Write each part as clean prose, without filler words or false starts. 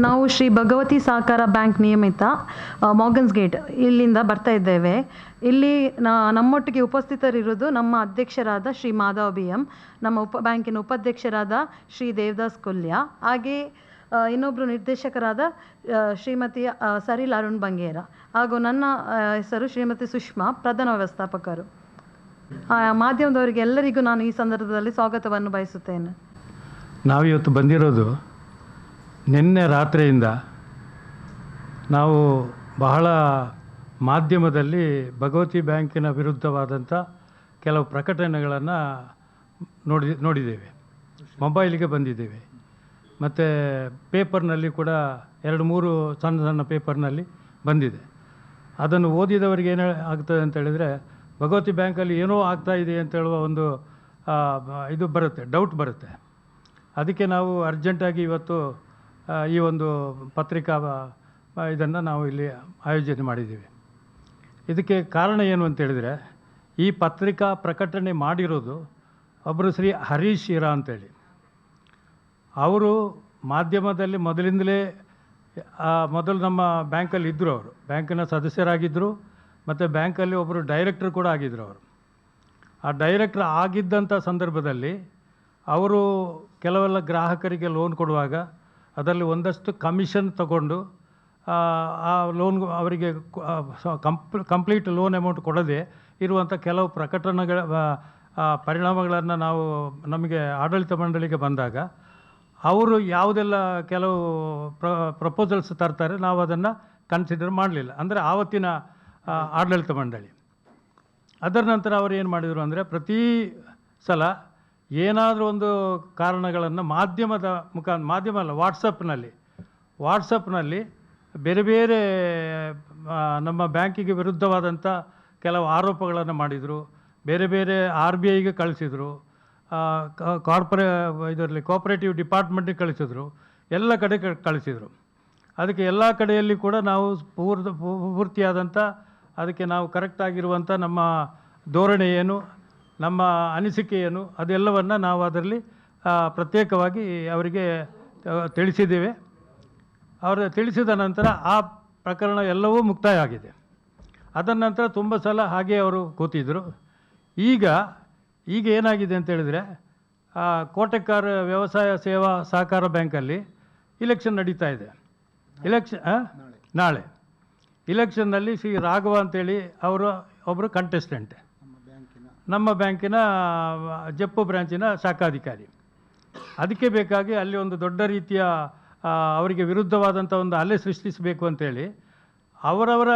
ನಾವು ಶ್ರೀ ಭಗವತಿ ಸಹಕಾರ ಬ್ಯಾಂಕ್ ನಿಯಮಿತ ಮಾರ್ಗನ್ಸ್ ಗೇಟ್ ಇಲ್ಲಿಂದ ಬರ್ತಾ ಇದ್ದೇವೆ. ಇಲ್ಲಿ ನಮ್ಮೊಟ್ಟಿಗೆ ಉಪಸ್ಥಿತರಿರುವುದು ನಮ್ಮ ಅಧ್ಯಕ್ಷರಾದ ಶ್ರೀ ಮಾಧವ BM, ನಮ್ಮ ಬ್ಯಾಂಕಿನ ಉಪಾಧ್ಯಕ್ಷರಾದ ಶ್ರೀ ದೇವದಾಸ್ ಕೊಲ್ಯ, ಹಾಗೆ ಇನ್ನೊಬ್ಬರು ನಿರ್ದೇಶಕರಾದ ಶ್ರೀಮತಿ ಸರಿಲ್ ಅರುಣ್ ಬಂಗೇರ, ಹಾಗೂ ನನ್ನ ಹೆಸರು ಶ್ರೀಮತಿ ಸುಷ್ಮಾ, ಪ್ರಧಾನ ವ್ಯವಸ್ಥಾಪಕರು. ಮಾಧ್ಯಮದವರಿಗೆ ಎಲ್ಲರಿಗೂ ನಾನು ಈ ಸಂದರ್ಭದಲ್ಲಿ ಸ್ವಾಗತವನ್ನು ಬಯಸುತ್ತೇನೆ. ನಾವಿವತ್ತು ಬಂದಿರೋದು ನಿನ್ನೆ ರಾತ್ರಿಯಿಂದ ನಾವು ಬಹಳ ಮಾಧ್ಯಮದಲ್ಲಿ ಭಗವತಿ ಬ್ಯಾಂಕಿನ ವಿರುದ್ಧವಾದಂಥ ಕೆಲವು ಪ್ರಕಟಣೆಗಳನ್ನು ನೋಡಿದ್ದೇವೆ. ಮೊಬೈಲಿಗೆ ಬಂದಿದ್ದೇವೆ, ಮತ್ತು ಪೇಪರ್ನಲ್ಲಿ ಕೂಡ 2-3 ಸಣ್ಣ ಪೇಪರ್ನಲ್ಲಿ ಬಂದಿದೆ. ಅದನ್ನು ಓದಿದವರಿಗೆ ಏನು ಆಗ್ತದೆ ಅಂತೇಳಿದರೆ, ಭಗವತಿ ಬ್ಯಾಂಕಲ್ಲಿ ಏನೋ ಆಗ್ತಾಯಿದೆ ಅಂತ ಹೇಳುವ ಒಂದು ಇದು ಬರುತ್ತೆ, ಡೌಟ್ ಬರುತ್ತೆ. ಅದಕ್ಕೆ ನಾವು ಅರ್ಜೆಂಟಾಗಿ ಇವತ್ತು ಈ ಒಂದು ಪತ್ರಿಕಾ ಇದನ್ನು ನಾವು ಇಲ್ಲಿ ಆಯೋಜನೆ ಮಾಡಿದ್ದೀವಿ. ಇದಕ್ಕೆ ಕಾರಣ ಏನು ಅಂತೇಳಿದರೆ, ಈ ಪತ್ರಿಕಾ ಪ್ರಕಟಣೆ ಮಾಡಿರೋದು ಒಬ್ಬರು ಶ್ರೀ ಹರೀಶ್ ಇರಾ ಅಂತೇಳಿ. ಅವರು ಮಾಧ್ಯಮದಲ್ಲಿ ಮೊದಲು ನಮ್ಮ ಬ್ಯಾಂಕಲ್ಲಿ ಇದ್ದರು. ಅವರು ಬ್ಯಾಂಕಿನ ಸದಸ್ಯರಾಗಿದ್ದರು, ಮತ್ತು ಬ್ಯಾಂಕಲ್ಲಿ ಒಬ್ಬರು ಡೈರೆಕ್ಟರ್ ಕೂಡ ಆಗಿದ್ದರು. ಅವರು ಆ ಡೈರೆಕ್ಟರ್ ಆಗಿದ್ದಂಥ ಸಂದರ್ಭದಲ್ಲಿ ಅವರು ಕೆಲವೆಲ್ಲ ಗ್ರಾಹಕರಿಗೆ ಲೋನ್ ಕೊಡುವಾಗ ಅದರಲ್ಲಿ ಒಂದಷ್ಟು ಕಮಿಷನ್ ತಗೊಂಡು ಆ ಲೋನ್ ಅವರಿಗೆ ಕಂಪ್ಲೀಟ್ ಲೋನ್ ಅಮೌಂಟ್ ಕೊಡದೆ ಇರುವಂಥ ಕೆಲವು ಪ್ರಕಟಣೆಗಳ ಪರಿಣಾಮಗಳನ್ನು ನಮಗೆ ಆಡಳಿತ ಮಂಡಳಿಗೆ ಬಂದಾಗ ಅವರು ಯಾವುದೆಲ್ಲ ಕೆಲವು ಪ್ರಪೋಸಲ್ಸ್ ತರ್ತಾರೆ, ನಾವು ಅದನ್ನು ಕನ್ಸಿಡರ್ ಮಾಡಲಿಲ್ಲ. ಅಂದರೆ ಆವತ್ತಿನ ಆಡಳಿತ ಮಂಡಳಿ. ಅದರ ನಂತರ ಅವರು ಏನು ಮಾಡಿದರು ಅಂದರೆ, ಪ್ರತಿ ಸಲ ಏನಾದರೂ ಒಂದು ಕಾರಣಗಳನ್ನು ಮಾಧ್ಯಮ ಅಲ್ಲ, ವಾಟ್ಸಪ್ನಲ್ಲಿ ಬೇರೆ ನಮ್ಮ ಬ್ಯಾಂಕಿಗೆ ವಿರುದ್ಧವಾದಂಥ ಕೆಲವು ಆರೋಪಗಳನ್ನು ಮಾಡಿದರು. ಬೇರೆ RBIಗೆ ಕಳಿಸಿದರು, ಕೋಆಪರೇಟಿವ್ ಡಿಪಾರ್ಟ್ಮೆಂಟಿಗೆ ಕಳಿಸಿದರು, ಎಲ್ಲ ಕಡೆ ಕಳಿಸಿದರು. ಅದಕ್ಕೆ ಎಲ್ಲ ಕಡೆಯಲ್ಲಿ ಕೂಡ ನಾವು ಪೂರ್ತಿಯಾದಂಥ ಅದಕ್ಕೆ ನಾವು ಕರೆಕ್ಟಾಗಿರುವಂಥ ನಮ್ಮ ಧೋರಣೆ ಏನು, ನಮ್ಮ ಅನಿಸಿಕೆ ಏನು, ಅದೆಲ್ಲವನ್ನು ನಾವು ಅದರಲ್ಲಿ ಪ್ರತ್ಯೇಕವಾಗಿ ಅವರಿಗೆ ತಿಳಿಸಿದ್ದೇವೆ. ಅವರು ತಿಳಿಸಿದ ನಂತರ ಆ ಪ್ರಕರಣ ಎಲ್ಲವೂ ಮುಕ್ತಾಯ ಆಗಿದೆ. ಅದರ ನಂತರ ತುಂಬ ಸಲ ಹಾಗೆ ಅವರು ಕೂತಿದ್ದರು. ಈಗ ಏನಾಗಿದೆ ಅಂತೇಳಿದರೆ, ಕೋಟೆಕಾರ ವ್ಯವಸಾಯ ಸೇವಾ ಸಹಕಾರ ಬ್ಯಾಂಕಲ್ಲಿ ಇಲೆಕ್ಷನ್ ನಡೀತಾ ಇದೆ. ನಾಳೆ ಇಲೆಕ್ಷನ್ನಲ್ಲಿ ಶ್ರೀ ರಾಘವ ಅಂತೇಳಿ ಅವರು ಒಬ್ಬರು ಕಂಟೆಸ್ಟೆಂಟ್, ನಮ್ಮ ಬ್ಯಾಂಕಿನ ಜಪ್ಪು ಬ್ರಾಂಚಿನ ಶಾಖಾಧಿಕಾರಿ. ಅದಕ್ಕೆ ಬೇಕಾಗಿ ಅಲ್ಲಿ ಒಂದು ದೊಡ್ಡ ರೀತಿಯ ಅವರಿಗೆ ವಿರುದ್ಧವಾದಂಥ ಒಂದು ಅಲೆ ಸೃಷ್ಟಿಸಬೇಕು ಅಂತೇಳಿ ಅವರವರ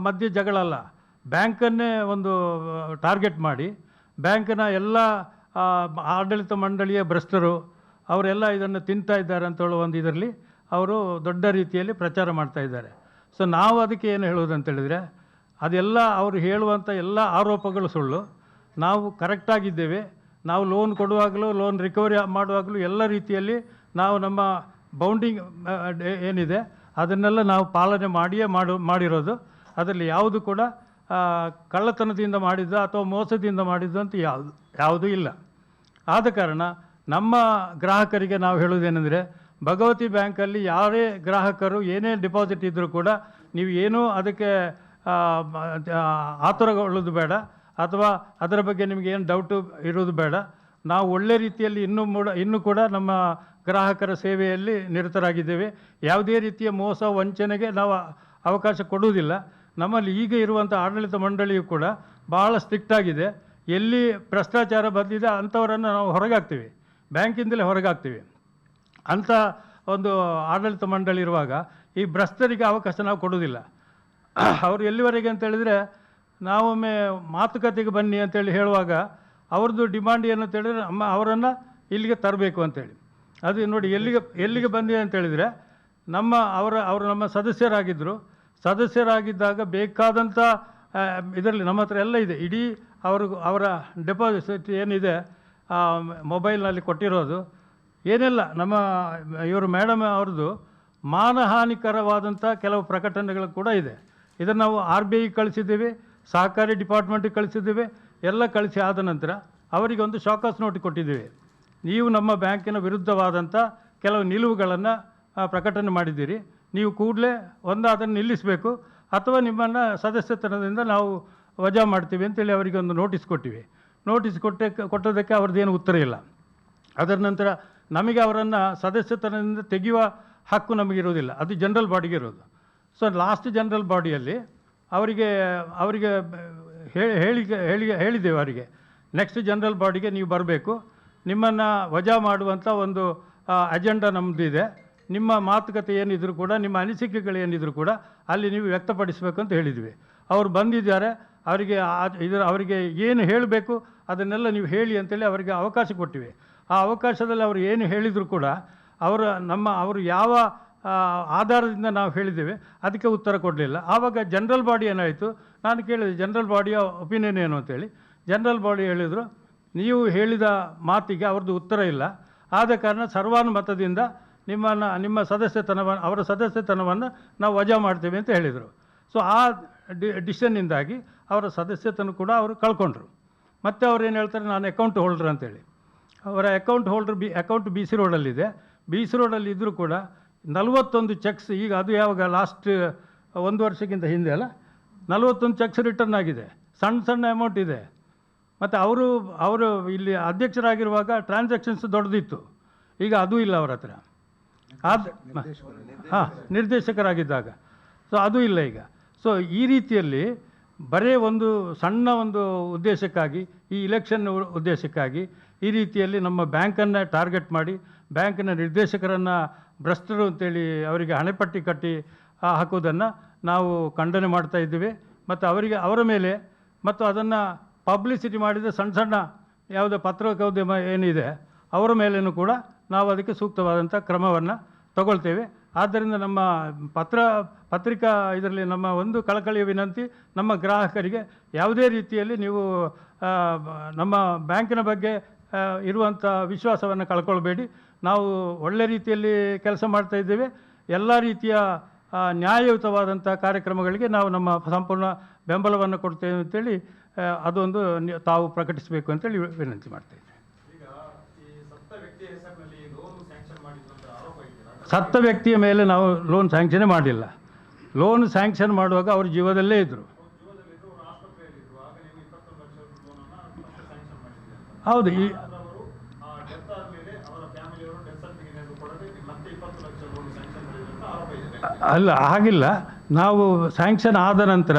ಮಧ್ಯೆ ಜಗಳಲ್ಲ, ಬ್ಯಾಂಕನ್ನೇ ಒಂದು ಟಾರ್ಗೆಟ್ ಮಾಡಿ ಬ್ಯಾಂಕಿನ ಎಲ್ಲ ಆಡಳಿತ ಮಂಡಳಿಯ ಭ್ರಷ್ಟರು ಅವರೆಲ್ಲ ಇದನ್ನು ತಿಂತಾ ಇದ್ದಾರೆ ಅಂತ ಹೇಳುವ ಒಂದು ಇದರಲ್ಲಿ ಅವರು ದೊಡ್ಡ ರೀತಿಯಲ್ಲಿ ಪ್ರಚಾರ ಮಾಡ್ತಾ ಇದ್ದಾರೆ. ಸೊ ನಾವು ಅದಕ್ಕೆ ಏನು ಹೇಳೋದಂತೇಳಿದರೆ, ಅದೆಲ್ಲ ಅವರು ಹೇಳುವಂಥ ಎಲ್ಲ ಆರೋಪಗಳು ಸುಳ್ಳು. ನಾವು ಕರೆಕ್ಟಾಗಿದ್ದೇವೆ. ನಾವು ಲೋನ್ ಕೊಡುವಾಗಲೂ, ಲೋನ್ ರಿಕವರಿ ಮಾಡುವಾಗಲೂ ಎಲ್ಲ ರೀತಿಯಲ್ಲಿ ನಾವು ನಮ್ಮ ಬೌಂಡಿಂಗ್ ಏನಿದೆ ಅದನ್ನೆಲ್ಲ ನಾವು ಪಾಲನೆ ಮಾಡಿರೋದು. ಅದರಲ್ಲಿ ಯಾವುದು ಕೂಡ ಕಳ್ಳತನದಿಂದ ಮಾಡಿದ್ದು ಅಥವಾ ಮೋಸದಿಂದ ಮಾಡಿದ್ದು ಅಂತ ಯಾವುದೂ ಇಲ್ಲ. ಆದ ಕಾರಣ ನಮ್ಮ ಗ್ರಾಹಕರಿಗೆ ನಾವು ಹೇಳೋದೇನೆಂದರೆ, ಭಗವತಿ ಬ್ಯಾಂಕಲ್ಲಿ ಯಾರೇ ಗ್ರಾಹಕರು ಏನೇ ಡಿಪಾಸಿಟ್ ಇದ್ದರೂ ಕೂಡ ನೀವು ಏನೂ ಅದಕ್ಕೆ ಆತುರಗೊಳ್ಳೋದು ಬೇಡ, ಅಥವಾ ಅದರ ಬಗ್ಗೆ ನಿಮಗೆ ಏನು ಡೌಟು ಇರೋದು ಬೇಡ. ನಾವು ಒಳ್ಳೆ ರೀತಿಯಲ್ಲಿ ಇನ್ನೂ ಕೂಡ ನಮ್ಮ ಗ್ರಾಹಕರ ಸೇವೆಯಲ್ಲಿ ನಿರತರಾಗಿದ್ದೇವೆ. ಯಾವುದೇ ರೀತಿಯ ಮೋಸ ವಂಚನೆಗೆ ನಾವು ಅವಕಾಶ ಕೊಡುವುದಿಲ್ಲ. ನಮ್ಮಲ್ಲಿ ಈಗ ಇರುವಂಥ ಆಡಳಿತ ಮಂಡಳಿಯು ಕೂಡ ಭಾಳ ಸ್ಟ್ರಿಕ್ಟ್ ಆಗಿದೆ. ಎಲ್ಲಿ ಭ್ರಷ್ಟಾಚಾರ ಬಂದಿದೆ ಅಂಥವರನ್ನು ನಾವು ಹೊರಗಾಗ್ತೀವಿ, ಬ್ಯಾಂಕಿಂದಲೇ ಹೊರಗಾಗ್ತೀವಿ. ಅಂಥ ಒಂದು ಆಡಳಿತ ಮಂಡಳಿ ಇರುವಾಗ ಈ ಭ್ರಷ್ಟರಿಗೆ ಅವಕಾಶ ನಾವು ಕೊಡುವುದಿಲ್ಲ. ಅವರು ಎಲ್ಲಿವರೆಗೆ ಅಂತೇಳಿದರೆ, ನಾವೊಮ್ಮೆ ಮಾತುಕತೆಗೆ ಬನ್ನಿ ಅಂತೇಳಿ ಹೇಳುವಾಗ ಅವ್ರದ್ದು ಡಿಮಾಂಡ್ ಏನು ಅಂತೇಳಿದರೆ, ಅವರನ್ನು ಇಲ್ಲಿಗೆ ತರಬೇಕು ಅಂತೇಳಿ. ಅದು ನೋಡಿ ಎಲ್ಲಿಗೆ ಬಂದಿದೆ ಅಂತೇಳಿದರೆ, ಅವರು ನಮ್ಮ ಸದಸ್ಯರಾಗಿದ್ದಾಗ ಬೇಕಾದಂಥ ಇದರಲ್ಲಿ ನಮ್ಮ ಹತ್ರ ಎಲ್ಲ ಇದೆ. ಇಡೀ ಅವರ ಡೆಪಾಸಿಟ್ ಏನಿದೆ ಮೊಬೈಲ್ನಲ್ಲಿ ಕೊಟ್ಟಿರೋದು ಏನೆಲ್ಲ ಇವರು ಮೇಡಮ್ ಅವ್ರದ್ದು ಮಾನಹಾನಿಕರವಾದಂಥ ಕೆಲವು ಪ್ರಕಟಣೆಗಳು ಕೂಡ ಇದೆ. ಇದನ್ನು ನಾವು RBI ಕಳಿಸಿದ್ದೇವೆ, ಸಹಕಾರಿ ಡಿಪಾರ್ಟ್ಮೆಂಟಿಗೆ ಕಳಿಸಿದ್ದೇವೆ. ಎಲ್ಲ ಕಳಿಸಿ ಆದ ನಂತರ ಅವರಿಗೆ ಒಂದು ಶಾಕಾಸ್ ನೋಟ್ ಕೊಟ್ಟಿದ್ದೇವೆ. ನೀವು ನಮ್ಮ ಬ್ಯಾಂಕಿನ ವಿರುದ್ಧವಾದಂಥ ಕೆಲವು ನಿಲುವುಗಳನ್ನು ಪ್ರಕಟಣೆ ಮಾಡಿದ್ದೀರಿ. ನೀವು ಕೂಡಲೇ ಅದನ್ನು ನಿಲ್ಲಿಸಬೇಕು, ಅಥವಾ ನಿಮ್ಮನ್ನು ಸದಸ್ಯತನದಿಂದ ನಾವು ವಜಾ ಮಾಡ್ತೀವಿ ಅಂತೇಳಿ ಅವರಿಗೆ ಒಂದು ನೋಟಿಸ್ ಕೊಟ್ಟಿವಿ. ನೋಟಿಸ್ ಕೊಟ್ಟದಕ್ಕೆ ಅವ್ರದ್ದೇನು ಉತ್ತರ ಇಲ್ಲ. ಅದರ ನಂತರ ನಮಗೆ ಅವರನ್ನು ಸದಸ್ಯತನದಿಂದ ತೆಗೆಯುವ ಹಕ್ಕು ನಮಗಿರೋದಿಲ್ಲ, ಅದು ಜನರಲ್ ಬಾಡಿಗೆ ಇರೋದು. ಸೊ ಲಾಸ್ಟ್ ಜನರಲ್ ಬಾಡಿಯಲ್ಲಿ ಅವರಿಗೆ ಹೇಳಿದ್ದೇವೆ ಅವರಿಗೆ, ನೆಕ್ಸ್ಟ್ ಜನರಲ್ ಬಾಡಿಗೆ ನೀವು ಬರಬೇಕು, ನಿಮ್ಮನ್ನು ವಜಾ ಮಾಡುವಂಥ ಒಂದು ಅಜೆಂಡಾ ನಮ್ಮದಿದೆ, ನಿಮ್ಮ ಮಾತುಕತೆ ಏನಿದ್ರು ಕೂಡ, ನಿಮ್ಮ ಅನಿಸಿಕೆಗಳು ಏನಿದ್ರು ಕೂಡ ಅಲ್ಲಿ ನೀವು ವ್ಯಕ್ತಪಡಿಸಬೇಕು ಅಂತ ಹೇಳಿದ್ವಿ. ಅವರು ಬಂದಿದ್ದಾರೆ, ಅವರಿಗೆ ಏನು ಹೇಳಬೇಕು ಅದನ್ನೆಲ್ಲ ನೀವು ಹೇಳಿ ಅಂತೇಳಿ ಅವರಿಗೆ ಅವಕಾಶ ಕೊಟ್ಟಿವೆ. ಆ ಅವಕಾಶದಲ್ಲಿ ಅವರು ಏನು ಹೇಳಿದರೂ ಕೂಡ ಅವರು ಯಾವ ಆಧಾರದಿಂದ ನಾವು ಹೇಳಿದ್ದೇವೆ ಅದಕ್ಕೆ ಉತ್ತರ ಕೊಡಲಿಲ್ಲ. ಆವಾಗ ಜನರಲ್ ಬಾಡಿ ಏನಾಯಿತು, ನಾನು ಕೇಳಿದೆ ಜನರಲ್ ಬಾಡಿಯ ಒಪಿನಿಯನ್ ಏನು ಅಂತೇಳಿ. ಜನರಲ್ ಬಾಡಿ ಹೇಳಿದರು, ನೀವು ಹೇಳಿದ ಮಾತಿಗೆ ಅವ್ರದ್ದು ಉತ್ತರ ಇಲ್ಲ, ಆದ ಕಾರಣ ಸರ್ವಾನುಮತದಿಂದ ನಿಮ್ಮ ಅವರ ಸದಸ್ಯತನವನ್ನು ನಾವು ವಜಾ ಮಾಡ್ತೇವೆ ಅಂತ ಹೇಳಿದರು. ಸೊ ಆ ಡಿಸಿಷನ್ನಿಂದಾಗಿ ಅವರ ಸದಸ್ಯತನ ಕೂಡ ಅವರು ಕಳ್ಕೊಂಡ್ರು. ಮತ್ತು ಅವ್ರು ಏನು ಹೇಳ್ತಾರೆ, ನಾನು ಅಕೌಂಟ್ ಹೋಲ್ಡ್ರ್ ಅಂತೇಳಿ. ಅವರ ಅಕೌಂಟ್ ಬಿ ಸಿ ರೋಡಲ್ಲಿದೆ. ಬಿ ಸಿ ರೋಡಲ್ಲಿ ಇದ್ದರೂ ಕೂಡ 41 ಚೆಕ್ಸ್, ಈಗ ಅದು ಯಾವಾಗ ಲಾಸ್ಟ್ 1 ವರ್ಷಕ್ಕಿಂತ ಹಿಂದೆ ಅಲ್ಲ, 41 ಚೆಕ್ಸ್ ರಿಟರ್ನ್ ಆಗಿದೆ, ಸಣ್ಣ ಅಮೌಂಟ್ ಇದೆ. ಮತ್ತು ಅವರು ಇಲ್ಲಿ ಅಧ್ಯಕ್ಷರಾಗಿರುವಾಗ ಟ್ರಾನ್ಸಾಕ್ಷನ್ಸ್ ದೊಡ್ಡದಿತ್ತು, ಈಗ ಅದೂ ಇಲ್ಲ ಅವರ ಹತ್ರ. ನಿರ್ದೇಶಕರಾಗಿದ್ದಾಗ. ಸೊ ಅದು ಇಲ್ಲ ಈಗ. ಸೊ ಈ ರೀತಿಯಲ್ಲಿ ಬರೀ ಒಂದು ಸಣ್ಣ ಉದ್ದೇಶಕ್ಕಾಗಿ, ಈ ಇಲೆಕ್ಷನ್ ಉದ್ದೇಶಕ್ಕಾಗಿ ಈ ರೀತಿಯಲ್ಲಿ ನಮ್ಮ ಬ್ಯಾಂಕನ್ನು ಟಾರ್ಗೆಟ್ ಮಾಡಿ, ಬ್ಯಾಂಕಿನ ನಿರ್ದೇಶಕರನ್ನು ಭ್ರಷ್ಟರು ಅಂತೇಳಿ ಅವರಿಗೆ ಹಣೆಪಟ್ಟಿ ಕಟ್ಟಿ ಹಾಕೋದನ್ನು ನಾವು ಖಂಡನೆ ಮಾಡ್ತಾ ಇದ್ದೀವಿ. ಮತ್ತು ಅವರ ಮೇಲೆ ಮತ್ತು ಅದನ್ನು ಪಬ್ಲಿಸಿಟಿ ಮಾಡಿದ ಸಣ್ಣ ಯಾವುದೇ ಪತ್ರಿಕೋದ್ಯಮ ಏನಿದೆ ಅವರ ಮೇಲೇನೂ ಕೂಡ ನಾವು ಅದಕ್ಕೆ ಸೂಕ್ತವಾದಂಥ ಕ್ರಮವನ್ನು ತಗೊಳ್ತೇವೆ. ಆದ್ದರಿಂದ ನಮ್ಮ ಪತ್ರಿಕಾ ಇದರಲ್ಲಿ ನಮ್ಮ ಒಂದು ಕಳಕಳಿಯ ವಿನಂತಿ, ನಮ್ಮ ಗ್ರಾಹಕರಿಗೆ ಯಾವುದೇ ರೀತಿಯಲ್ಲಿ ನೀವು ನಮ್ಮ ಬ್ಯಾಂಕಿನ ಬಗ್ಗೆ ಇರುವಂಥ ವಿಶ್ವಾಸವನ್ನು ಕಳ್ಕೊಳ್ಬೇಡಿ. ನಾವು ಒಳ್ಳೆ ರೀತಿಯಲ್ಲಿ ಕೆಲಸ ಮಾಡ್ತಾ ಇದ್ದೇವೆ. ಎಲ್ಲ ರೀತಿಯ ನ್ಯಾಯಯುತವಾದಂಥ ಕಾರ್ಯಕ್ರಮಗಳಿಗೆ ನಾವು ನಮ್ಮ ಸಂಪೂರ್ಣ ಬೆಂಬಲವನ್ನು ಕೊಡ್ತೇವೆ ಅಂತೇಳಿ ಅದೊಂದು ತಾವು ಪ್ರಕಟಿಸಬೇಕು ಅಂತೇಳಿ ವಿನಂತಿ ಮಾಡ್ತೇವೆ. ಸತ್ತ ವ್ಯಕ್ತಿಯ ಮೇಲೆ ನಾವು ಲೋನ್ ಸ್ಯಾಂಕ್ಷನ್ ಮಾಡಿಲ್ಲ. ಲೋನ್ ಸ್ಯಾಂಕ್ಷನ್ ಮಾಡುವಾಗ ಅವರು ಜೀವದಲ್ಲೇ ಇದ್ದರು. ಹೌದು. ಅಲ್ಲ, ಆಗಿಲ್ಲ. ನಾವು ಸ್ಯಾಂಕ್ಷನ್ ಆದ ನಂತರ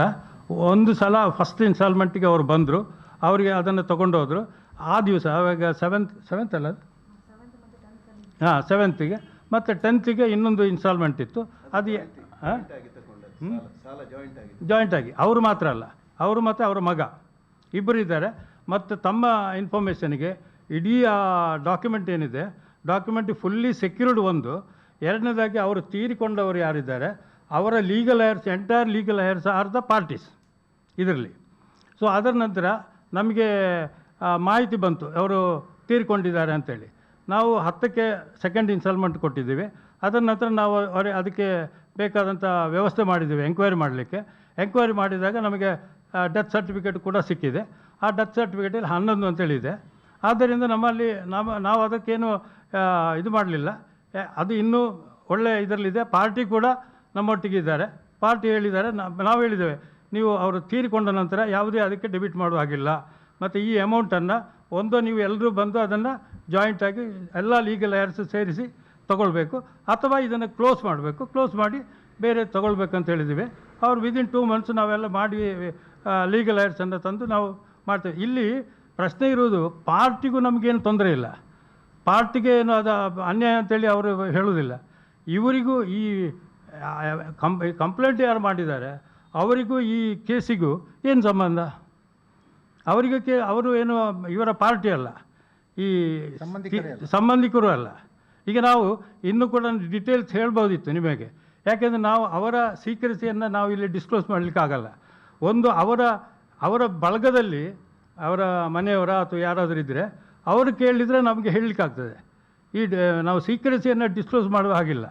ಒಂದು ಸಲ ಫಸ್ಟ್ ಇನ್ಸ್ಟಾಲ್ಮೆಂಟಿಗೆ ಅವರು ಬಂದರು, ಅವರಿಗೆ ಅದನ್ನು ತೊಗೊಂಡೋದ್ರು. ಆ ದಿವಸ ಆವಾಗ ಸೆವೆಂತ್ ಅಲ್ಲ, 7th ಮತ್ತು 10th ಇನ್ನೊಂದು ಇನ್ಸ್ಟಾಲ್ಮೆಂಟ್ ಇತ್ತು. ಅದು ಜಾಯಿಂಟ್ ಆಗಿ ಅವರು ಮಾತ್ರ ಅಲ್ಲ, ಅವರು ಮತ್ತು ಅವರ ಮಗ ಇಬ್ಬರು ಇದ್ದಾರೆ. ಮತ್ತು ತಮ್ಮ ಇನ್ಫಾರ್ಮೇಷನ್ಗೆ ಇಡೀ ಆ ಡಾಕ್ಯುಮೆಂಟ್ ಏನಿದೆ, ಡಾಕ್ಯುಮೆಂಟ್ ಫುಲ್ಲಿ ಸೆಕ್ಯೂರ್ಡ್. ಎರಡನೇದಾಗಿ ಅವರು ತೀರಿಕೊಂಡವರು ಯಾರಿದ್ದಾರೆ ಅವರ legal hairs, entire legal hairs are the parties ಇದರಲ್ಲಿ. ಸೊ ಅದರ ನಂತರ ನಮಗೆ ಮಾಹಿತಿ ಬಂತು ಅವರು ತೀರಿಕೊಂಡಿದ್ದಾರೆ ಅಂತೇಳಿ. ನಾವು 10ಕ್ಕೆ ಸೆಕೆಂಡ್ ಇನ್ಸ್ಟಾಲ್ಮೆಂಟ್ ಕೊಟ್ಟಿದ್ದೀವಿ. ಅದರ ನಂತರ ನಾವು ಅದಕ್ಕೆ ಬೇಕಾದಂಥ ವ್ಯವಸ್ಥೆ ಮಾಡಿದ್ದೀವಿ ಎಂಕ್ವೈರಿ ಮಾಡಲಿಕ್ಕೆ. ಎಂಕ್ವೈರಿ ಮಾಡಿದಾಗ ನಮಗೆ ಡೆತ್ ಸರ್ಟಿಫಿಕೇಟ್ ಕೂಡ ಸಿಕ್ಕಿದೆ. ಆ ಡೆತ್ ಸರ್ಟಿಫಿಕೇಟಲ್ಲಿ 11 ಅಂತೇಳಿದೆ. ಆದ್ದರಿಂದ ನಾವು ಅದಕ್ಕೇನು ಇದು ಮಾಡಲಿಲ್ಲ. ಅದು ಇನ್ನೂ ಒಳ್ಳೆಯ ಇದರಲ್ಲಿದೆ. ಪಾರ್ಟಿ ಕೂಡ ನಮ್ಮೊಟ್ಟಿಗೆ ಇದ್ದಾರೆ. ಪಾರ್ಟಿ ಹೇಳಿದ್ದಾರೆ, ನಾವು ಹೇಳಿದ್ದೇವೆ ನೀವು ಅವರು ತೀರಿಕೊಂಡ ನಂತರ ಯಾವುದೇ ಅದಕ್ಕೆ ಡೆಬಿಟ್ ಮಾಡುವ ಹಾಗಿಲ್ಲ. ಮತ್ತು ಈ ಅಮೌಂಟನ್ನು ನೀವು ಎಲ್ಲರೂ ಬಂದು ಅದನ್ನು ಜಾಯಿಂಟಾಗಿ ಎಲ್ಲ ಲೀಗಲ್ ಹೇರ್ಸ್ ಸೇರಿಸಿ ತೊಗೊಳ್ಬೇಕು, ಅಥವಾ ಇದನ್ನು ಕ್ಲೋಸ್ ಮಾಡಬೇಕು, ಕ್ಲೋಸ್ ಮಾಡಿ ಬೇರೆ ತೊಗೊಳ್ಬೇಕಂತ ಹೇಳಿದ್ದೀವಿ. ಅವ್ರು ವಿದಿನ್ 2 months ನಾವೆಲ್ಲ ಮಾಡಿ ಲೀಗಲ್ ಹೇರ್ಸನ್ನು ತಂದು ನಾವು ಮಾಡ್ತೇವೆ. ಇಲ್ಲಿ ಪ್ರಶ್ನೆ ಇರುವುದು, ಪಾರ್ಟಿಗೂ ನಮಗೇನು ತೊಂದರೆ ಇಲ್ಲ, ಪಾರ್ಟಿಗೆ ಏನು ಅದು ಅನ್ಯಾಯ ಅಂತೇಳಿ ಅವರು ಹೇಳುವುದಿಲ್ಲ. ಇವರಿಗೂ ಈ ಕಂಪ್ಲೇಂಟ್ ಯಾರು ಮಾಡಿದ್ದಾರೆ ಅವರಿಗೂ ಈ ಕೇಸಿಗೂ ಏನು ಸಂಬಂಧ? ಅವರು ಏನು ಇವರ ಪಾರ್ಟಿ ಅಲ್ಲ, ಈ ಸಂಬಂಧಿಕರು ಅಲ್ಲ. ಈಗ ನಾವು ಇನ್ನೂ ಕೂಡ ಡೀಟೇಲ್ಸ್ ಹೇಳ್ಬೋದಿತ್ತು ನಿಮಗೆ, ಯಾಕೆಂದರೆ ನಾವು ಅವರ ಸೀಕ್ರೆಸಿಯನ್ನು ನಾವು ಇಲ್ಲಿ ಡಿಸ್ಕ್ಲೋಸ್ ಮಾಡಲಿಕ್ಕಾಗಲ್ಲ. ಅವರ ಬಳಗದಲ್ಲಿ ಅವರ ಮನೆಯವರ ಅಥವಾ ಯಾರಾದರೂ ಇದ್ದರೆ ಅವರು ಕೇಳಿದರೆ ನಮಗೆ ಹೇಳಲಿಕ್ಕಾಗ್ತದೆ. ನಾವು ಸೀಕ್ರೆಸಿಯನ್ನು ಡಿಸ್ಕ್ಲೋಸ್ ಮಾಡುವ ಹಾಗಿಲ್ಲ.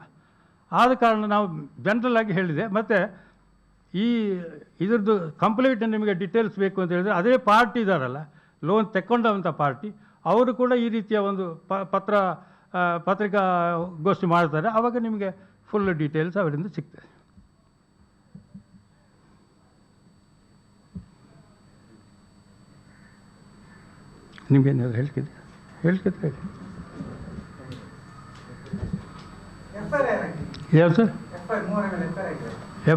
ಆದ ಕಾರಣ ನಾವು ಜನರಲ್ ಆಗಿ ಹೇಳಿದೆ. ಮತ್ತು ಇದ್ರದ್ದು ಕಂಪ್ಲೀಟ್ ನಿಮಗೆ ಡೀಟೇಲ್ಸ್ ಬೇಕು ಅಂತ ಹೇಳಿದರೆ ಅದೇ ಪಾರ್ಟಿ ಇದ್ದಾರಲ್ಲ, ಲೋನ್ ತೆಕ್ಕೊಂಡಂಥ ಪಾರ್ಟಿ, ಅವರು ಕೂಡ ಈ ರೀತಿಯ ಒಂದು ಪತ್ರ ಪತ್ರಿಕಾಗೋಷ್ಠಿ ಮಾಡ್ತಾರೆ, ಆವಾಗ ನಿಮಗೆ ಫುಲ್ ಡೀಟೇಲ್ಸ್ ಅವರಿಂದ ಸಿಗ್ತದೆ. ನಿಮಗೇನಾದ್ರು ಹೇಳ್ತಿದ್ದೆ ಹೇಳಿ. ಯಾವುದು ಸರ್?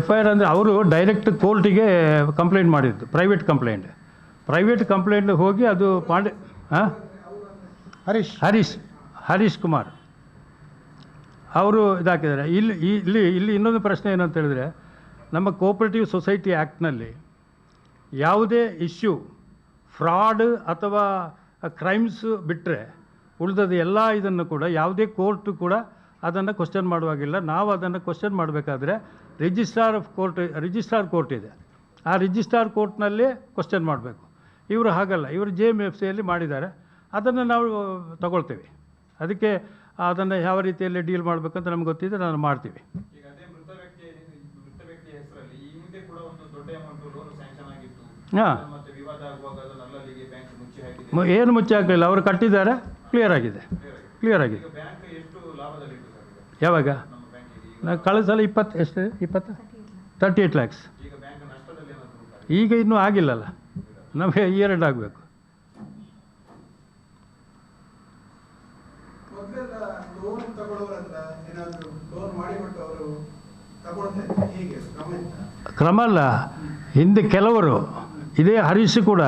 FIR ಅಂದರೆ ಅವರು ಡೈರೆಕ್ಟ್ ಕೋರ್ಟಿಗೆ ಕಂಪ್ಲೇಂಟ್ ಮಾಡಿದ್ದು, ಪ್ರೈವೇಟ್ ಕಂಪ್ಲೇಂಟ್ ಹೋಗಿ ಅದು ಹರೀಶ್ ಕುಮಾರ್ ಅವರು ಇದಾಕಿದ್ದಾರೆ. ಇಲ್ಲಿ ಇನ್ನೊಂದು ಪ್ರಶ್ನೆ ಏನಂತ ಹೇಳಿದ್ರೆ, ನಮ್ಮ ಕೋಆಪರೇಟಿವ್ ಸೊಸೈಟಿ ಆ್ಯಕ್ಟ್ನಲ್ಲಿ ಯಾವುದೇ ಇಶ್ಯೂ ಫ್ರಾಡ್ ಅಥವಾ ಕ್ರೈಮ್ಸ್ ಬಿಟ್ಟರೆ ಉಳಿದದ್ದು ಎಲ್ಲ ಇದನ್ನು ಕೂಡ ಯಾವುದೇ ಕೋರ್ಟು ಕೂಡ ಅದನ್ನು ಕ್ವಶನ್ ಮಾಡುವಾಗಿಲ್ಲ. ನಾವು ಅದನ್ನು ಕ್ವಶನ್ ಮಾಡಬೇಕಾದ್ರೆ ರಿಜಿಸ್ಟ್ರಾರ್ ಕೋರ್ಟ್ ಇದೆ, ಆ ರಿಜಿಸ್ಟ್ರಾರ್ ಕೋರ್ಟ್ನಲ್ಲಿ ಕ್ವಶನ್ ಮಾಡಬೇಕು. ಇವರು ಹಾಗಲ್ಲ, ಇವರು JMFCಯಲ್ಲಿ ಮಾಡಿದ್ದಾರೆ, ಅದನ್ನು ನಾವು ತಗೊಳ್ತೇವೆ. ಅದಕ್ಕೆ ಅದನ್ನು ಯಾವ ರೀತಿಯಲ್ಲಿ ಡೀಲ್ ಮಾಡಬೇಕಂತ ನಮ್ಗೆ ಗೊತ್ತಿದೆ, ನಾನು ಮಾಡ್ತೀವಿ. ಹಾಂ, ಏನು ಮುಚ್ಚಿ ಆಗಲಿಲ್ಲ, ಅವರು ಕಟ್ಟಿದ್ದಾರೆ, ಕ್ಲಿಯರ್ ಆಗಿದೆ. ಯಾವಾಗ? ಕಳೆದ ಸಲ 38 lakhs. ಈಗ ಇನ್ನೂ ಆಗಿಲ್ಲಲ್ಲ, ನಮಗೆ ಇಯರ್ ಆಗಬೇಕು. ಕ್ರಮ ಅಲ್ಲ, ಹಿಂದೆ ಕೆಲವರು ಇದೇ ಹರೀಶ್ ಕೂಡ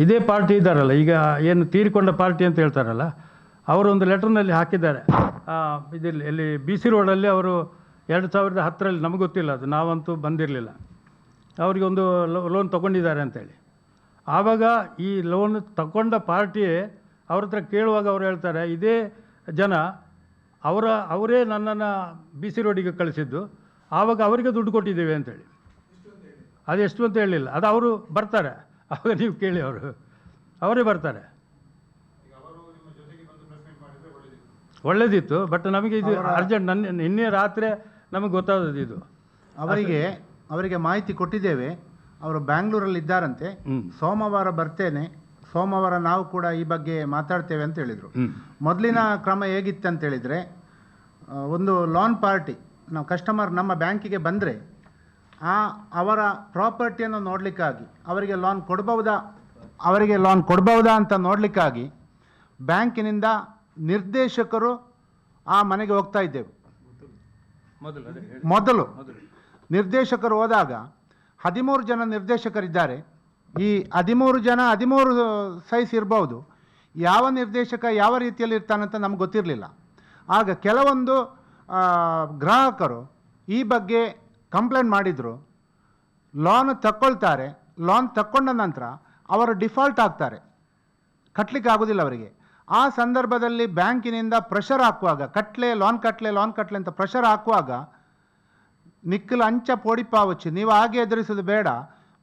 ಇದೇ ಪಾರ್ಟಿ ಇದ್ದಾರಲ್ಲ, ಈಗ ಏನು ತೀರಿಕೊಂಡ ಪಾರ್ಟಿ ಅಂತ ಹೇಳ್ತಾರಲ್ಲ, ಅವರೊಂದು ಲೆಟರ್ನಲ್ಲಿ ಹಾಕಿದ್ದಾರೆ. ಎಲ್ಲಿ BC ರೋಡಲ್ಲಿ ಅವರು 2010ರಲ್ಲಿ, ನಮಗೆ ಗೊತ್ತಿಲ್ಲ ಅದು, ನಾವಂತೂ ಬಂದಿರಲಿಲ್ಲ, ಅವರಿಗೆ ಒಂದು ಲೋನ್ ತೊಗೊಂಡಿದ್ದಾರೆ ಅಂತೇಳಿ. ಆವಾಗ ಈ ಲೋನ್ ತಗೊಂಡ ಪಾರ್ಟಿಯೇ ಅವ್ರ ಹತ್ರ ಕೇಳುವಾಗ ಅವ್ರು ಹೇಳ್ತಾರೆ, ಇದೇ ಜನ ಅವರೇ ನನ್ನನ್ನು BC ರೋಡಿಗೆ ಕಳಿಸಿದ್ದು, ಆವಾಗ ಅವರಿಗೆ ದುಡ್ಡು ಕೊಟ್ಟಿದ್ದೇವೆ ಅಂತೇಳಿ. ಅದೆಷ್ಟು ಅಂತ ಹೇಳಲಿಲ್ಲ, ಅದು ಅವರು ಬರ್ತಾರೆ, ಆವಾಗ ನೀವು ಕೇಳಿ, ಅವರೇ ಬರ್ತಾರೆ. ಒಳ್ಳೆದಿತ್ತು, ಬಟ್ ನಮಗೆ ಇದು ಅರ್ಜೆಂಟ್. ನಿನ್ನೆ ರಾತ್ರಿ ನಮಗೆ ಗೊತ್ತಾದದ್ದು ಇದು. ಅವರಿಗೆ ಮಾಹಿತಿ ಕೊಟ್ಟಿದ್ದೇವೆ, ಅವರು ಬ್ಯಾಂಗ್ಳೂರಲ್ಲಿ ಇದ್ದಾರಂತೆ, ಸೋಮವಾರ ಬರ್ತೇನೆ, ಸೋಮವಾರ ನಾವು ಕೂಡ ಈ ಬಗ್ಗೆ ಮಾತಾಡ್ತೇವೆ ಅಂತ ಹೇಳಿದರು. ಮೊದಲಿನ ಕ್ರಮ ಹೇಗಿತ್ತು ಅಂತ ಹೇಳಿದರೆ, ಒಂದು ಲೋನ್ ಪಾರ್ಟಿ ನಾವು ಕಸ್ಟಮರ್ ನಮ್ಮ ಬ್ಯಾಂಕಿಗೆ ಬಂದರೆ ಅವರ ಪ್ರಾಪರ್ಟಿಯನ್ನು ನೋಡಲಿಕ್ಕಾಗಿ ಅವರಿಗೆ ಲೋನ್ ಕೊಡ್ಬೋದಾ ಅಂತ ನೋಡಲಿಕ್ಕಾಗಿ ಬ್ಯಾಂಕಿನಿಂದ ನಿರ್ದೇಶಕರು ಆ ಮನೆಗೆ ಹೋಗ್ತಾ ಇದ್ದೆವು. ಮೊದಲು ನಿರ್ದೇಶಕರು ಹೋದಾಗ 13 ಜನ ನಿರ್ದೇಶಕರಿದ್ದಾರೆ. ಈ 13 ಜನ 13 ಸೈಜ್ ಇರ್ಬೋದು. ಯಾವ ನಿರ್ದೇಶಕ ಯಾವ ರೀತಿಯಲ್ಲಿ ಇರ್ತಾನಂತ ನಮ್ಗೆ ಗೊತ್ತಿರಲಿಲ್ಲ. ಆಗ ಕೆಲವೊಂದು ಗ್ರಾಹಕರು ಈ ಬಗ್ಗೆ ಕಂಪ್ಲೇಂಟ್ ಮಾಡಿದರು. ಲೋನ್ ತಕ್ಕೊಳ್ತಾರೆ, ಲೋನ್ ತಕ್ಕೊಂಡ ನಂತರ ಅವರು ಡಿಫಾಲ್ಟ್ ಆಗ್ತಾರೆ, ಕಟ್ಟಲಿಕ್ಕೆ ಆಗೋದಿಲ್ಲ ಅವರಿಗೆ. ಆ ಸಂದರ್ಭದಲ್ಲಿ ಬ್ಯಾಂಕಿನಿಂದ ಪ್ರೆಷರ್ ಹಾಕುವಾಗ, ಲೋನ್ ಕಟ್ಲೆ ಅಂತ ಪ್ರೆಷರ್ ಹಾಕುವಾಗ, ನಿಕ್ಕಲು ಅಂಚ ಪೋಡಿಪಾವಚ್ಚು, ನೀವು ಹಾಗೆ ಎದುರಿಸೋದು ಬೇಡ,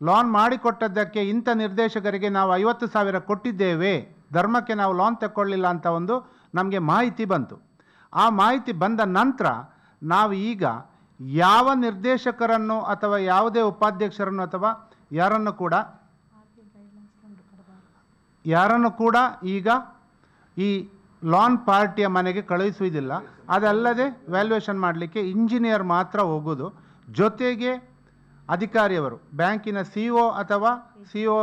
ಲೋನ್ ಮಾಡಿಕೊಟ್ಟದ್ದಕ್ಕೆ ಇಂಥ ನಿರ್ದೇಶಕರಿಗೆ ನಾವು 50,000 ಕೊಟ್ಟಿದ್ದೇವೆ, ಧರ್ಮಕ್ಕೆ ನಾವು ಲೋನ್ ತಗೊಳ್ಳಿಲ್ಲ ಅಂತ ಒಂದು ನಮಗೆ ಮಾಹಿತಿ ಬಂತು. ಆ ಮಾಹಿತಿ ಬಂದ ನಂತರ ನಾವು ಈಗ ಯಾವ ನಿರ್ದೇಶಕರನ್ನು ಅಥವಾ ಯಾವುದೇ ಉಪಾಧ್ಯಕ್ಷರನ್ನು ಅಥವಾ ಯಾರನ್ನು ಕೂಡ ಈಗ ಈ ಲೋನ್ ಪಾರ್ಟಿಯ ಮನೆಗೆ ಕಳುಹಿಸುವುದಿಲ್ಲ. ಅದಲ್ಲದೆ ವ್ಯಾಲ್ಯೂಯೇಷನ್ ಮಾಡಲಿಕ್ಕೆ ಇಂಜಿನಿಯರ್ ಮಾತ್ರ ಹೋಗೋದು, ಜೊತೆಗೆ ಅಧಿಕಾರಿಯವರು, ಬ್ಯಾಂಕಿನ CO ಅಥವಾ CO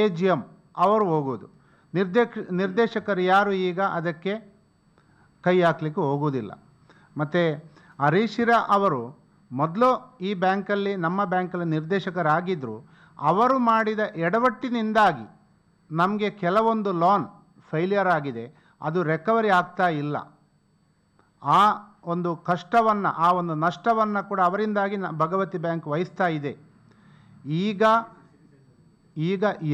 AGM ಅವರು ಹೋಗೋದು. ನಿರ್ದೇಶಕರು ಯಾರು ಈಗ ಅದಕ್ಕೆ ಕೈ ಹಾಕಲಿಕ್ಕೆ ಹೋಗೋದಿಲ್ಲ. ಮತ್ತು ಹರೀಶಿರ ಅವರು ಮೊದಲು ಈ ಬ್ಯಾಂಕಲ್ಲಿ, ನಮ್ಮ ಬ್ಯಾಂಕಲ್ಲಿ ನಿರ್ದೇಶಕರಾಗಿದ್ದರು. ಅವರು ಮಾಡಿದ ಎಡವಟ್ಟಿನಿಂದಾಗಿ ನಮಗೆ ಕೆಲವೊಂದು ಲೋನ್ ಫೇಲಿಯರ್ ಆಗಿದೆ, ಅದು ರಿಕವರಿ ಆಗ್ತಾ ಇಲ್ಲ. ಆ ಒಂದು ಕಷ್ಟವನ್ನು, ಆ ಒಂದು ನಷ್ಟವನ್ನು ಕೂಡ ಅವರಿಂದಾಗಿ ಭಗವತಿ ಬ್ಯಾಂಕ್ ವಹಿಸ್ತಾ ಇದೆ. ಈಗ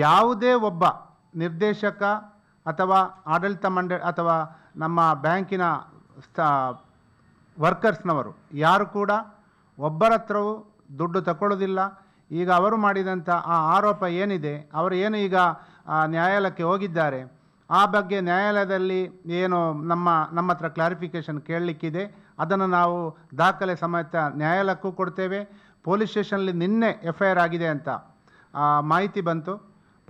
ಯಾವುದೇ ಒಬ್ಬ ನಿರ್ದೇಶಕ ಅಥವಾ ಆಡಳಿತ ಮಂಡಳಿ ಅಥವಾ ನಮ್ಮ ಬ್ಯಾಂಕಿನ ವರ್ಕರ್ಸ್ನವರು ಯಾರು ಕೂಡ ಒಬ್ಬರ ಹತ್ರವೂ ದುಡ್ಡು ತಗೊಳ್ಳೋದಿಲ್ಲ. ಈಗ ಅವರು ಮಾಡಿದಂಥ ಆ ಆರೋಪ ಏನಿದೆ, ಅವರು ಏನು ಈಗ ನ್ಯಾಯಾಲಯಕ್ಕೆ ಹೋಗಿದ್ದಾರೆ, ಆ ಬಗ್ಗೆ ನ್ಯಾಯಾಲಯದಲ್ಲಿ ಏನು ನಮ್ಮ ಹತ್ರ ಕ್ಲಾರಿಫಿಕೇಷನ್ ಕೇಳಲಿಕ್ಕಿದೆ, ಅದನ್ನು ನಾವು ದಾಖಲೆ ಸಮೇತ ನ್ಯಾಯಾಲಯಕ್ಕೂ ಕೊಡ್ತೇವೆ. ಪೊಲೀಸ್ ಸ್ಟೇಷನಲ್ಲಿ ನಿನ್ನೆ FIR ಆಗಿದೆ ಅಂತ ಮಾಹಿತಿ ಬಂತು.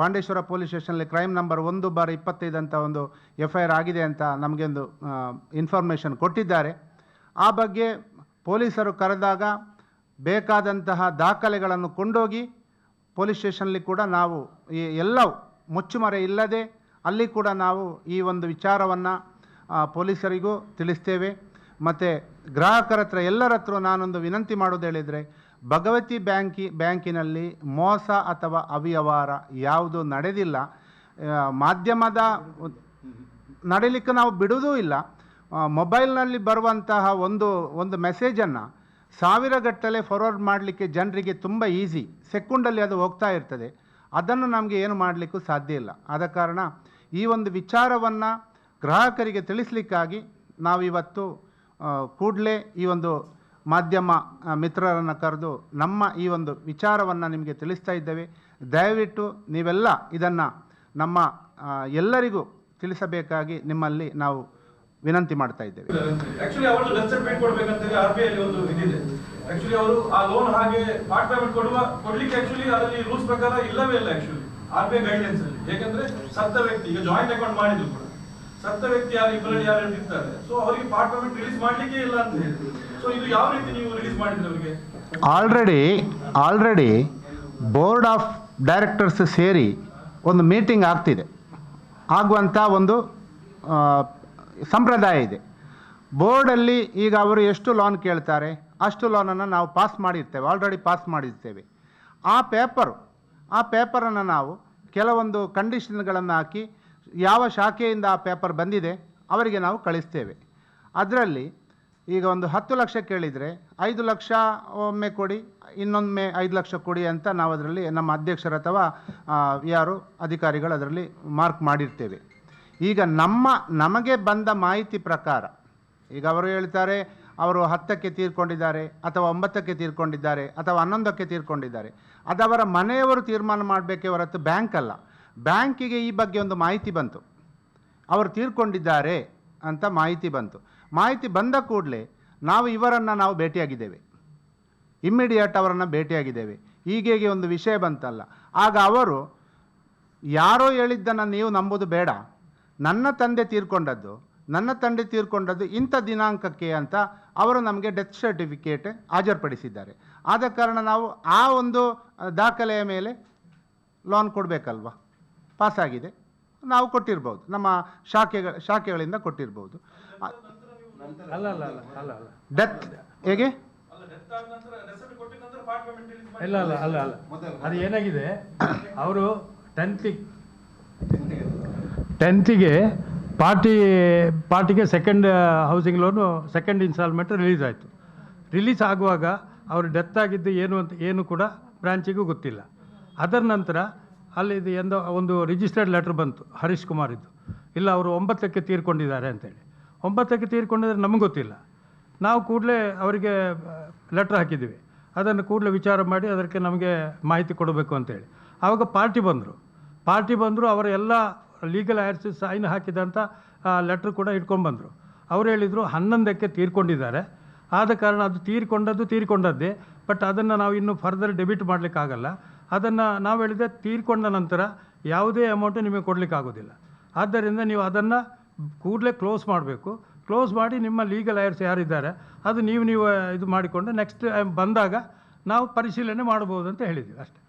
ಪಾಂಡೇಶ್ವರ ಪೊಲೀಸ್ ಸ್ಟೇಷನಲ್ಲಿ ಕ್ರೈಮ್ ನಂಬರ್ 1/25 ಅಂತ ಒಂದು FIR ಆಗಿದೆ ಅಂತ ನಮಗೆ ಒಂದು ಇನ್ಫಾರ್ಮೇಷನ್ ಕೊಟ್ಟಿದ್ದಾರೆ. ಆ ಬಗ್ಗೆ ಪೊಲೀಸರು ಕರೆದಾಗ ಬೇಕಾದಂತಹ ದಾಖಲೆಗಳನ್ನು ಕೊಂಡೋಗಿ ಪೊಲೀಸ್ ಸ್ಟೇಷನ್ಲಿ ಕೂಡ ನಾವು ಈ ಎಲ್ಲವೂ ಮುಚ್ಚುಮರೆ ಇಲ್ಲದೆ ಅಲ್ಲಿ ಕೂಡ ನಾವು ಈ ಒಂದು ವಿಚಾರವನ್ನು ಪೊಲೀಸರಿಗೂ ತಿಳಿಸ್ತೇವೆ. ಮತ್ತು ಗ್ರಾಹಕರ ಹತ್ರ ಎಲ್ಲರ ಹತ್ರ ನಾನೊಂದು ವಿನಂತಿ ಮಾಡೋದು ಹೇಳಿದರೆ, ಭಗವತಿ ಬ್ಯಾಂಕಿನಲ್ಲಿ ಮೋಸ ಅಥವಾ ಅವ್ಯವಹಾರ ಯಾವುದು ನಡೆದಿಲ್ಲ. ಮಾಧ್ಯಮದ ನಡೀಲಿಕ್ಕೆ ನಾವು ಬಿಡುವುದೂ ಇಲ್ಲ. ಮೊಬೈಲ್ನಲ್ಲಿ ಬರುವಂತಹ ಒಂದು ಮೆಸೇಜನ್ನು ಸಾವಿರಗಟ್ಟಲೆ ಫಾರ್ವರ್ಡ್ ಮಾಡಲಿಕ್ಕೆ ಜನರಿಗೆ ತುಂಬ ಈಸಿ, ಸೆಕೆಂಡಲ್ಲಿ ಅದು ಹೋಗ್ತಾ ಇರ್ತದೆ. ಅದನ್ನು ನಮಗೆ ಏನು ಮಾಡಲಿಕ್ಕೂ ಸಾಧ್ಯ ಇಲ್ಲ. ಆದ ಕಾರಣ ಈ ಒಂದು ವಿಚಾರವನ್ನು ಗ್ರಾಹಕರಿಗೆ ತಿಳಿಸಲಿಕ್ಕಾಗಿ ನಾವಿವತ್ತು ಕೂಡಲೇ ಈ ಒಂದು ಮಾಧ್ಯಮ ಮಿತ್ರರನ್ನು ಕರೆದು ನಮ್ಮ ಈ ಒಂದು ವಿಚಾರವನ್ನು ನಿಮಗೆ ತಿಳಿಸ್ತಾ ಇದ್ದೇವೆ. ದಯವಿಟ್ಟು ನೀವೆಲ್ಲ ಇದನ್ನು ನಮ್ಮ ಎಲ್ಲರಿಗೂ ತಿಳಿಸಬೇಕಾಗಿ ನಿಮ್ಮಲ್ಲಿ ನಾವು ವಿನಂತಿ ಮಾಡ್ತಾ ಇದ್ದೇವೆ. ಆಕ್ಚುಲಿ ಅವರು ಲೆಸ್ ಪೇಮೆಂಟ್ ಕೊಡಬೇಕಂತ RBI ಅಲ್ಲಿ ಒಂದು ಇದಿದೆ. ಆಕ್ಚುಲಿ ಅವರು ಆ ಲೋನ್ ಹಾಗೆ ಪಾರ್ಟ್ ಪೇಮೆಂಟ್ ಕೊಡ್ಲಿಕ್ಕೆ ಆಕ್ಚುಲಿ ಅದರಲ್ಲಿ ರೂಲ್ಸ್ ಪ್ರಕಾರ ಇಲ್ಲವೇ ಇಲ್ಲ. ಆಕ್ಚುಲಿ RBI ಗೈಡ್ಲೈನ್ಸ್ ಅಲ್ಲಿ ಯಾಕಂದ್ರೆ ಸತ್ತ ವ್ಯಕ್ತಿ ಈಗ ಜಾಯಿಂಟ್ ಅಕೌಂಟ್ ಮಾಡಿದ್ರು ಕೂಡ ಸತ್ತ ವ್ಯಕ್ತಿ ಯಾರು ಇಬ್ಬರಲ್ಲಿ ಯಾರು ಇರ್ತಾರೆ, ಸೊ ಅವರಿಗೆ ಪಾರ್ಟ್ ಪೇಮೆಂಟ್ ರಿಲೀಸ್ ಮಾಡ್ಲಿಕ್ಕೆ ಇಲ್ಲ ಅಂತ ಹೇಳಿದ್ರು. ಸೊ ಇದು ಯಾವ ರೀತಿ ನೀವು ರಿಲೀಸ್ ಮಾಡಿದ್ರೆ ಅವರಿಗೆ? ಆಲ್ರೆಡಿ ಬೋರ್ಡ್ ಆಫ್ ಡೈರೆಕ್ಟರ್ಸ್ ಸೇರಿ ಒಂದು ಮೀಟಿಂಗ್ ಆಗ್ತಿದೆ. ಆಗುವಂಥ ಒಂದು ಸಂಪ್ರದಾಯ ಇದೆ. ಬೋರ್ಡಲ್ಲಿ ಈಗ ಅವರು ಎಷ್ಟು ಲೋನ್ ಕೇಳ್ತಾರೆ ಅಷ್ಟು ಲೋನನ್ನು ನಾವು ಪಾಸ್ ಮಾಡಿರ್ತೇವೆ, ಆಲ್ರೆಡಿ ಪಾಸ್ ಮಾಡಿರ್ತೇವೆ. ಆ ಪೇಪರನ್ನು ನಾವು ಕೆಲವೊಂದು ಕಂಡೀಷನ್ಗಳನ್ನು ಹಾಕಿ ಯಾವ ಶಾಖೆಯಿಂದ ಆ ಪೇಪರ್ ಬಂದಿದೆ ಅವರಿಗೆ ನಾವು ಕಳಿಸ್ತೇವೆ. ಅದರಲ್ಲಿ ಈಗ ಒಂದು 10 ಲಕ್ಷ ಕೇಳಿದರೆ 5 ಲಕ್ಷ ಒಮ್ಮೆ ಕೊಡಿ, ಇನ್ನೊಮ್ಮೆ 5 ಲಕ್ಷ ಕೊಡಿ ಅಂತ ನಾವು ಅದರಲ್ಲಿ ನಮ್ಮ ಅಧ್ಯಕ್ಷರು ಅಥವಾ ಯಾರು ಅಧಿಕಾರಿಗಳು ಅದರಲ್ಲಿ ಮಾರ್ಕ್ ಮಾಡಿರ್ತೇವೆ. ಈಗ ನಮಗೆ ಬಂದ ಮಾಹಿತಿ ಪ್ರಕಾರ ಈಗ ಅವರು ಹೇಳ್ತಾರೆ ಅವರು 10ಕ್ಕೆ ತೀರ್ಕೊಂಡಿದ್ದಾರೆ ಅಥವಾ 9ಕ್ಕೆ ತೀರ್ಕೊಂಡಿದ್ದಾರೆ ಅಥವಾ 11ಕ್ಕೆ ತೀರ್ಕೊಂಡಿದ್ದಾರೆ. ಅದು ಅವರ ಮನೆಯವರು ತೀರ್ಮಾನ ಮಾಡಬೇಕೇ ಹೊರತು ಬ್ಯಾಂಕ್ ಅಲ್ಲ. ಬ್ಯಾಂಕಿಗೆ ಈ ಬಗ್ಗೆ ಒಂದು ಮಾಹಿತಿ ಬಂತು, ಅವರು ತೀರ್ಕೊಂಡಿದ್ದಾರೆ ಅಂತ ಮಾಹಿತಿ ಬಂತು. ಮಾಹಿತಿ ಬಂದ ಕೂಡಲೇ ನಾವು ಇವರನ್ನು ಭೇಟಿಯಾಗಿದ್ದೇವೆ, ಇಮ್ಮಿಡಿಯೇಟ್ ಅವರನ್ನು ಭೇಟಿಯಾಗಿದ್ದೇವೆ. ಹೀಗೆ ಒಂದು ವಿಷಯ ಬಂತಲ್ಲ, ಆಗ ಅವರು ಯಾರೋ ಹೇಳಿದ್ದನ್ನು ನೀವು ನಂಬೋದು ಬೇಡ, ನನ್ನ ತಂದೆ ತೀರ್ಕೊಂಡದ್ದು ಇಂಥ ದಿನಾಂಕಕ್ಕೆ ಅಂತ ಅವರು ನಮಗೆ ಡೆತ್ ಸರ್ಟಿಫಿಕೇಟ್ ಹಾಜರುಪಡಿಸಿದ್ದಾರೆ. ಆದ ಕಾರಣ ನಾವು ಆ ಒಂದು ದಾಖಲೆಯ ಮೇಲೆ ಲೋನ್ ಕೊಡಬೇಕಲ್ವ, ಪಾಸಾಗಿದೆ, ನಾವು ಕೊಟ್ಟಿರ್ಬೋದು, ನಮ್ಮ ಶಾಖೆಗಳಿಂದ ಕೊಟ್ಟಿರ್ಬೋದು. ಡೆತ್ ಹೇಗೆ ಇಲ್ಲ ಅದು ಏನಾಗಿದೆ, ಅವರು 10th ಪಾರ್ಟಿಗೆ second housing loan second instalment release ಆಯಿತು. ರಿಲೀಸ್ ಆಗುವಾಗ ಅವರು ಡೆತ್ ಆಗಿದ್ದು ಏನು ಕೂಡ ಬ್ರಾಂಚಿಗೂ ಗೊತ್ತಿಲ್ಲ. ಅದರ ನಂತರ ಅಲ್ಲಿ ಇದು ಒಂದು ರಿಜಿಸ್ಟರ್ಡ್ ಲೆಟ್ರ್ ಬಂತು ಹರೀಶ್ ಕುಮಾರ್ ಇದ್ದು, ಇಲ್ಲ ಅವರು 9ಕ್ಕೆ ತೀರ್ಕೊಂಡಿದ್ದಾರೆ ಅಂತೇಳಿ. 9ಕ್ಕೆ ತೀರ್ಕೊಂಡಿದ್ರೆ ನಮಗೆ ಗೊತ್ತಿಲ್ಲ. ನಾವು ಕೂಡಲೇ ಅವರಿಗೆ ಲೆಟ್ರ್ ಹಾಕಿದ್ದೀವಿ, ಅದನ್ನು ಕೂಡಲೇ ವಿಚಾರ ಮಾಡಿ ಅದಕ್ಕೆ ನಮಗೆ ಮಾಹಿತಿ ಕೊಡಬೇಕು ಅಂತೇಳಿ. ಆವಾಗ ಪಾರ್ಟಿ ಬಂದರು ಅವರ ಎಲ್ಲ ಲೀಗಲ್ ಐರ್ಸ್ ಸೈನ್ ಹಾಕಿದಂಥ ಲೆಟ್ರ್ ಕೂಡ ಇಟ್ಕೊಂಡು ಬಂದರು. ಅವ್ರು ಹೇಳಿದರು 11ಕ್ಕೆ ತೀರ್ಕೊಂಡಿದ್ದಾರೆ, ಆದ ಕಾರಣ ಅದು ತೀರ್ಕೊಂಡದ್ದೇ, ಬಟ್ ಅದನ್ನು ನಾವು ಇನ್ನೂ ಫರ್ದರ್ ಡೆಬಿಟ್ ಮಾಡಲಿಕ್ಕಾಗಲ್ಲ. ಅದನ್ನು ನಾವು ಹೇಳಿದೆ ತೀರ್ಕೊಂಡ ನಂತರ ಯಾವುದೇ ಅಮೌಂಟು ನಿಮಗೆ ಕೊಡಲಿಕ್ಕಾಗೋದಿಲ್ಲ. ಆದ್ದರಿಂದ ನೀವು ಅದನ್ನು ಕೂಡಲೇ ಕ್ಲೋಸ್ ಮಾಡಬೇಕು. ಕ್ಲೋಸ್ ಮಾಡಿ ನಿಮ್ಮ ಲೀಗಲ್ ಐರ್ಸ್ ಯಾರಿದ್ದಾರೆ ಅದು ನೀವು ಇದು ಮಾಡಿಕೊಂಡು ನೆಕ್ಸ್ಟ್ ಬಂದಾಗ ನಾವು ಪರಿಶೀಲನೆ ಮಾಡ್ಬೋದು ಅಂತ ಹೇಳಿದ್ದೀವಿ ಅಷ್ಟೇ.